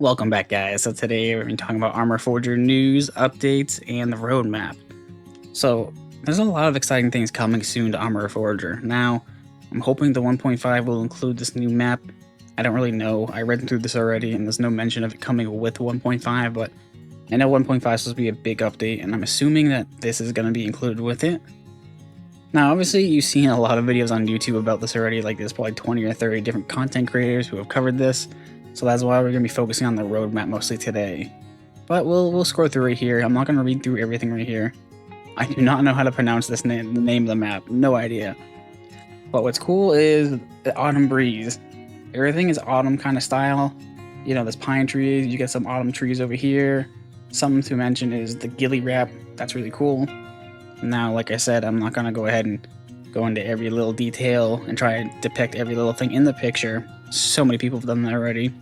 Welcome back, guys. So today we're going to be talking about Armareforger news, updates, and the roadmap. So there's a lot of exciting things coming soon to Armareforger. Now, I'm hoping the 1.5 will include this new map. I don't really know. I read through this already, and there's no mention of it coming with 1.5, but I know 1.5 is supposed to be a big update, and I'm assuming that this is going to be included with it. Now, obviously, you've seen a lot of videos on YouTube about this already. Like, there's probably 20 or 30 different content creators who have covered this. So that's why we're going to be focusing on the roadmap mostly today. But we'll scroll through right here. I'm not going to read through everything right here. I do not know how to pronounce this name, the name of the map. No idea. But what's cool is the autumn breeze. Everything is autumn kind of style. You know, there's pine trees. You get some autumn trees over here. Something to mention is the ghillie wrap. That's really cool. Now, like I said, I'm not going to go ahead and go into every little detail and try and depict every little thing in the picture. So many people have done that already.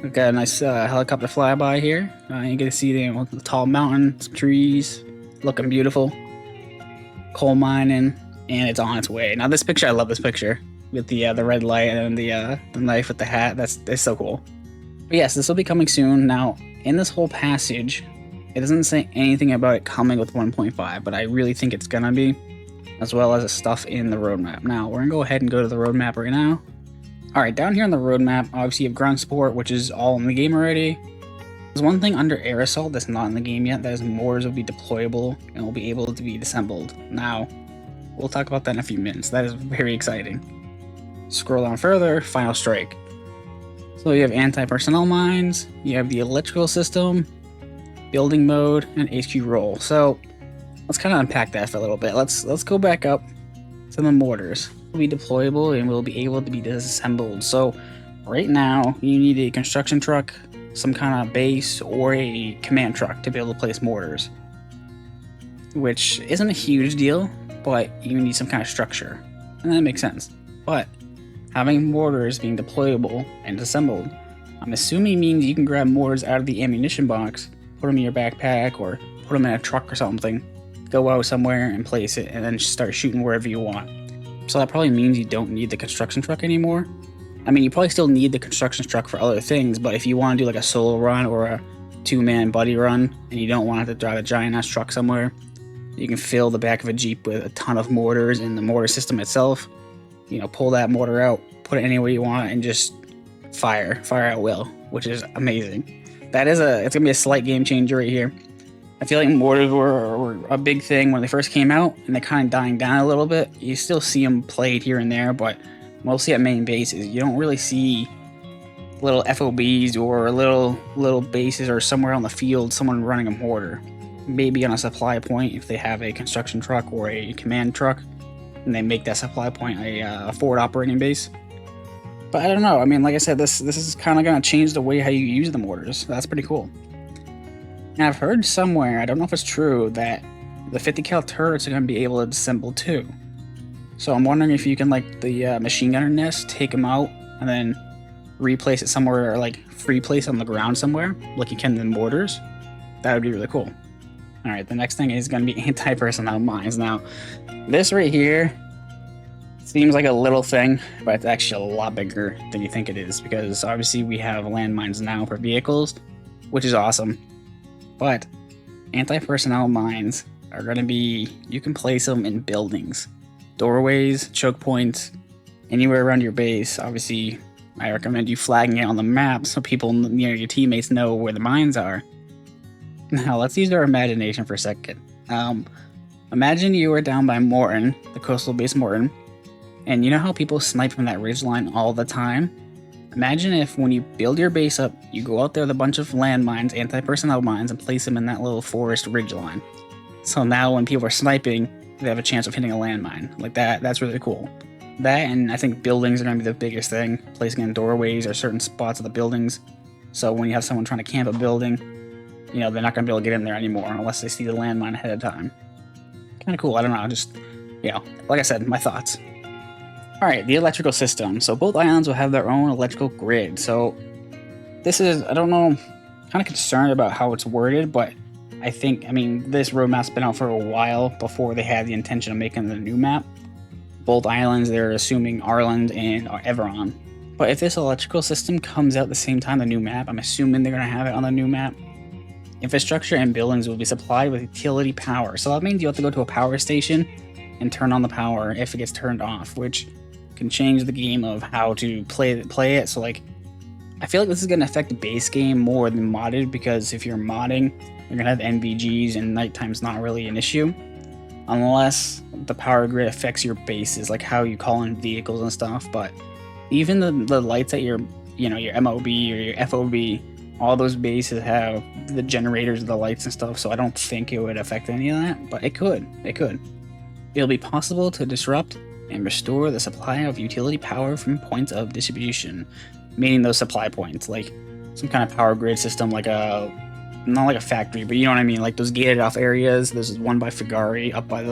We've got a nice helicopter flyby here. You get to see the tall mountain, some trees, looking beautiful. Coal mining, and it's on its way. Now this picture, I love this picture with the red light and the knife with the hat. That's so cool. But yes, this will be coming soon. Now in this whole passage, it doesn't say anything about it coming with 1.5, but I really think it's gonna be, as well as the stuff in the roadmap. Now we're gonna go ahead and go to the roadmap right now. Alright, down here on the roadmap, obviously you have ground support, which is all in the game already. There's one thing under air assault that's not in the game yet, that is mortars will be deployable and will be able to be disassembled. Now, we'll talk about that in a few minutes. That is very exciting. Scroll down further, final strike. So you have anti-personnel mines, you have the electrical system, building mode, and HQ roll. So let's kind of unpack that for a little bit. Let's go back up to the mortars. Will be deployable and will be able to be disassembled. So right now you need a construction truck, some kind of base, or a command truck to be able to place mortars, which isn't a huge deal, but you need some kind of structure, and that makes sense. But having mortars being deployable and disassembled, I'm assuming means you can grab mortars out of the ammunition box, put them in your backpack, or put them in a truck or something, go out somewhere and place it, and then start shooting wherever you want. So that probably means you don't need the construction truck anymore. I mean, you probably still need the construction truck for other things, but if you want to do like a solo run or a two-man buddy run, and you don't want to have to drive a giant-ass truck somewhere, you can fill the back of a Jeep with a ton of mortars in the mortar system itself. You know, pull that mortar out, put it anywhere you want, and just fire at will, which is amazing. It's gonna be a slight game changer right here. I feel like mortars were a big thing when they first came out, and they're kind of dying down a little bit. You still see them played here and there, but mostly at main bases. You don't really see little FOBs or little bases or somewhere on the field someone running a mortar. Maybe on a supply point if they have a construction truck or a command truck, and they make that supply point a forward operating base. But I don't know. I mean, like I said, this is kind of going to change the way how you use the mortars. That's pretty cool. And I've heard somewhere, I don't know if it's true, that the 50 cal turrets are going to be able to disassemble too. So I'm wondering if you can, like the machine gunner nest, take them out and then replace it somewhere, or like free place on the ground somewhere, like you can in mortars. That would be really cool. Alright, the next thing is going to be anti-personnel mines. Now, this right here seems like a little thing, but it's actually a lot bigger than you think it is, because obviously we have landmines now for vehicles, which is awesome. But anti-personnel mines are going to be, you can place them in buildings, doorways, choke points, anywhere around your base. Obviously, I recommend you flagging it on the map so people, your teammates know where the mines are. Now, let's use our imagination for a second. Imagine you are down by Morton, the coastal base Morton, and you know how people snipe from that ridgeline all the time? Imagine if when you build your base up, you go out there with a bunch of landmines, anti-personnel mines, and place them in that little forest ridgeline. So now when people are sniping, they have a chance of hitting a landmine. Like that's really cool. That, and I think buildings are going to be the biggest thing, placing in doorways or certain spots of the buildings. So when you have someone trying to camp a building, you know, they're not going to be able to get in there anymore unless they see the landmine ahead of time. Kind of cool, I don't know, just, you know, like I said, my thoughts. Alright, the electrical system. So both islands will have their own electrical grid. So this is, I don't know, kind of concerned about how it's worded, but I mean, this roadmap's been out for a while before they had the intention of making the new map. Both islands, they're assuming Arland and Everon. But if this electrical system comes out the same time the new map, I'm assuming they're going to have it on the new map, infrastructure and buildings will be supplied with utility power. So that means you have to go to a power station and turn on the power if it gets turned off, which can change the game of how to play it. So like, I feel like this is going to affect the base game more than modded, because if you're modding, you're going to have NVGs and nighttime's not really an issue. Unless the power grid affects your bases, like how you call in vehicles and stuff. But even the lights at your MOB or your FOB, all those bases have the generators of the lights and stuff, so I don't think it would affect any of that, but it could. It'll be possible to disrupt and restore the supply of utility power from points of distribution, meaning those supply points, like some kind of power grid system, like not like a factory, but you know what I mean, like those gated off areas. There's one by Figari up by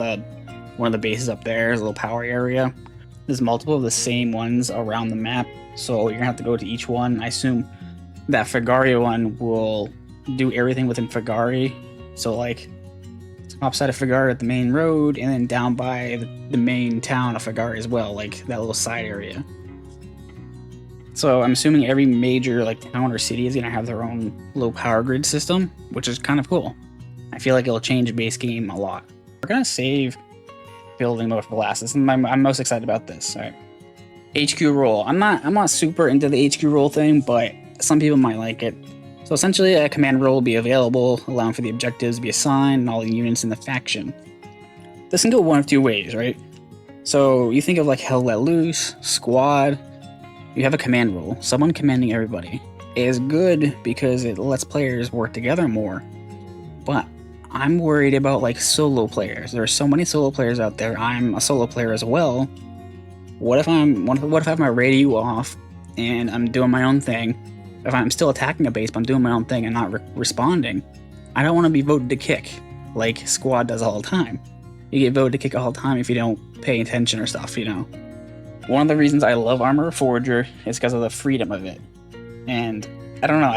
one of the bases up there, there's a little power area. There's multiple of the same ones around the map, so you're gonna have to go to each one. I assume that Figari one will do everything within Figari, so like top side of Figari at the main road, and then down by the main town of Figari as well, like that little side area. So I'm assuming every major like town or city is gonna have their own low power grid system, which is kind of cool. I feel like it'll change the base game a lot. We're gonna save building mode for last. I'm most excited about this. All right. HQ role. I'm not super into the HQ role thing, but some people might like it. So essentially, a command role will be available, allowing for the objectives to be assigned and all the units in the faction. This can go one of two ways, right? So you think of like Hell Let Loose, Squad. You have a command role, someone commanding everybody. It is good because it lets players work together more. But I'm worried about like solo players. There are so many solo players out there. I'm a solo player as well. What if I have my radio off and I'm doing my own thing? If I'm still attacking a base, but I'm doing my own thing and not responding, I don't want to be voted to kick like Squad does all the time. You get voted to kick all the time if you don't pay attention or stuff, you know. One of the reasons I love Arma Reforger is because of the freedom of it. And I don't know,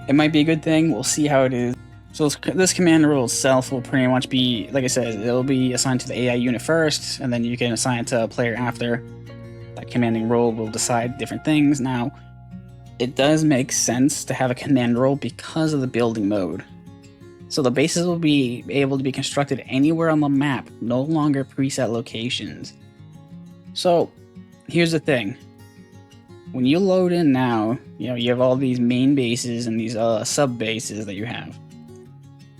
it might be a good thing. We'll see how it is. So this command role itself will pretty much be, like I said, it'll be assigned to the AI unit first, and then you can assign it to a player after. That commanding role will decide different things. Now, it does make sense to have a command role because of the building mode. So the bases will be able to be constructed anywhere on the map, no longer preset locations. So here's the thing. When you load in now, you have all these main bases and these sub bases that you have.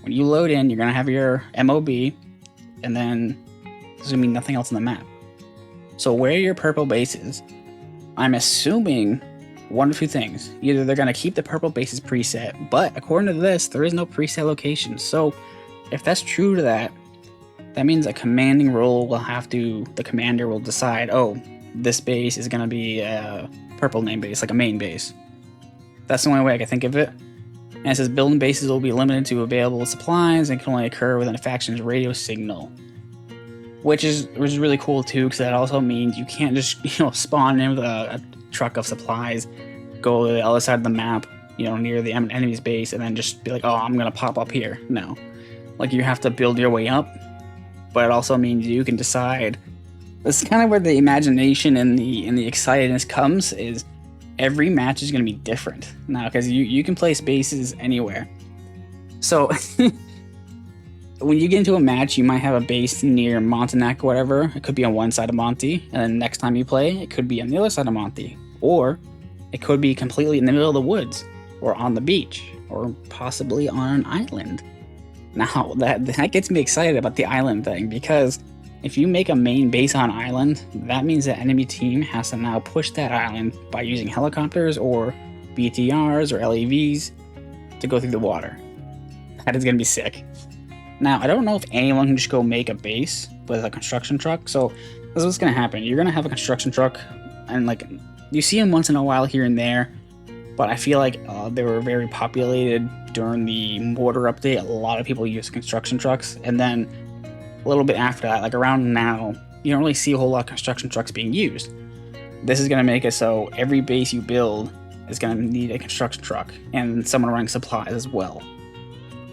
When you load in, you're going to have your MOB, and then there's going to be nothing else on the map. So where are your purple bases? I'm assuming one of two things. Either they're going to keep the purple bases preset, but according to this, there is no preset location. So if that's true to that means a commanding role the commander will decide, oh, this base is going to be a purple name base, like a main base. That's the only way I can think of it. And it says building bases will be limited to available supplies and can only occur within a faction's radio signal. Which is really cool too, because that also means you can't just spawn in with a truck of supplies, go to the other side of the map, near the enemy's base, and then just be like, oh, I'm gonna pop up here. No, like you have to build your way up. But it also means you can decide. This is kind of where the imagination and the excitedness comes. Is every match is gonna be different now, because you can place bases anywhere. So. When you get into a match, you might have a base near Montanak or whatever. It could be on one side of Monty, and then next time you play, it could be on the other side of Monty. Or it could be completely in the middle of the woods, or on the beach, or possibly on an island. Now, that gets me excited about the island thing, because if you make a main base on an island, that means the enemy team has to now push that island by using helicopters or BTRs or LAVs to go through the water. That is going to be sick. Now, I don't know if anyone can just go make a base with a construction truck. So this is what's going to happen. You're going to have a construction truck, and like you see them once in a while here and there. But I feel like they were very populated during the mortar update. A lot of people use construction trucks. And then a little bit after that, like around now, you don't really see a whole lot of construction trucks being used. This is going to make it so every base you build is going to need a construction truck and someone running supplies as well.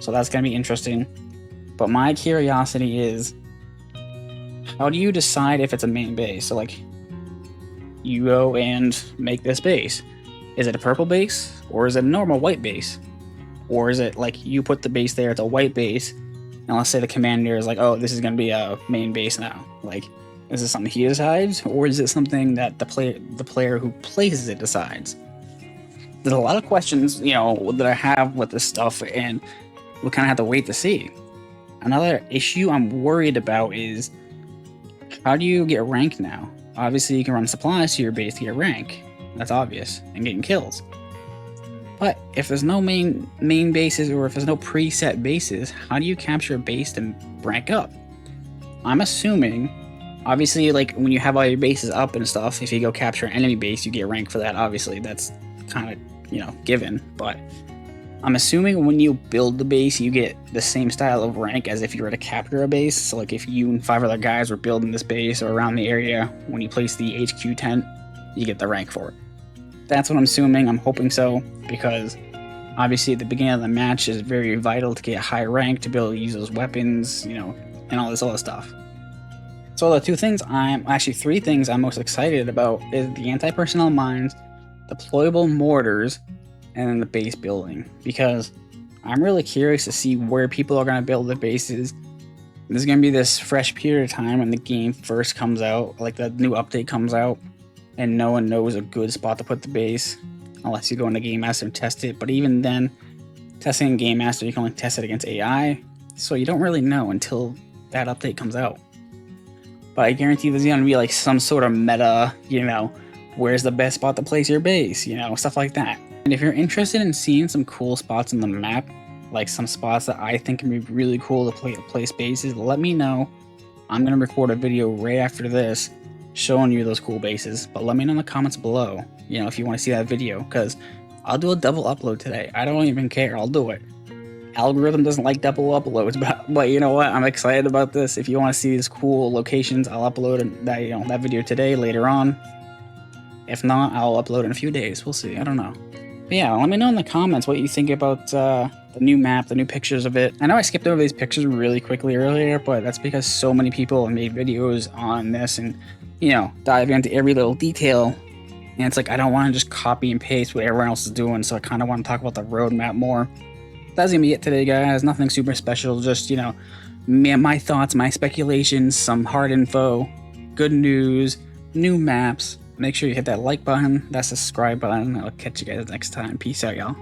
So that's going to be interesting. But my curiosity is, how do you decide if it's a main base? So like, you go and make this base. Is it a purple base, or is it a normal white base? Or is it like you put the base there, it's a white base, and let's say the commander is like, oh, this is going to be a main base now. Like, is this something he decides, or is it something that the player who places it decides? There's a lot of questions, that I have with this stuff, and we'll kind of have to wait to see. Another issue I'm worried about is, how do you get rank now? Obviously, you can run supplies to your base to get rank. That's obvious, and getting kills. But if there's no main bases, or if there's no preset bases, how do you capture a base to rank up? I'm assuming, obviously, like when you have all your bases up and stuff, if you go capture an enemy base, you get rank for that. Obviously, that's kind of, given. But I'm assuming when you build the base, you get the same style of rank as if you were to capture a base. So like if you and 5 other guys were building this base or around the area, when you place the HQ tent, you get the rank for it. That's what I'm assuming. I'm hoping so, because obviously at the beginning of the match is very vital to get high rank, to be able to use those weapons, and all this other stuff. So the three things I'm most excited about is the anti-personnel mines, deployable mortars, and then the base building, because I'm really curious to see where people are going to build their bases. There's going to be this fresh period of time when the game first comes out, like the new update comes out, and no one knows a good spot to put the base unless you go into Game Master and test it. But even then, testing in Game Master, you can only test it against AI, so you don't really know until that update comes out. But I guarantee there's going to be like some sort of meta, where's the best spot to place your base, stuff like that. And if you're interested in seeing some cool spots on the map, like some spots that I think can be really cool to place bases, let me know. I'm going to record a video right after this showing you those cool bases, but let me know in the comments below, if you want to see that video, because I'll do a double upload today. I don't even care, I'll do it. Algorithm doesn't like double uploads, but you know what, I'm excited about this. If you want to see these cool locations, I'll upload that video today, later on. If not, I'll upload in a few days, we'll see, I don't know. But yeah, let me know in the comments what you think about the new map, the new pictures of it. I know I skipped over these pictures really quickly earlier, but that's because so many people have made videos on this and dive into every little detail, and it's like I don't want to just copy and paste what everyone else is doing, so I kind of want to talk about the roadmap more. That's gonna be it today, guys. Nothing super special, just my thoughts, my speculations, some hard info, good news, new maps. Make sure you hit that like button, that subscribe button. I'll catch you guys next time. Peace out, y'all.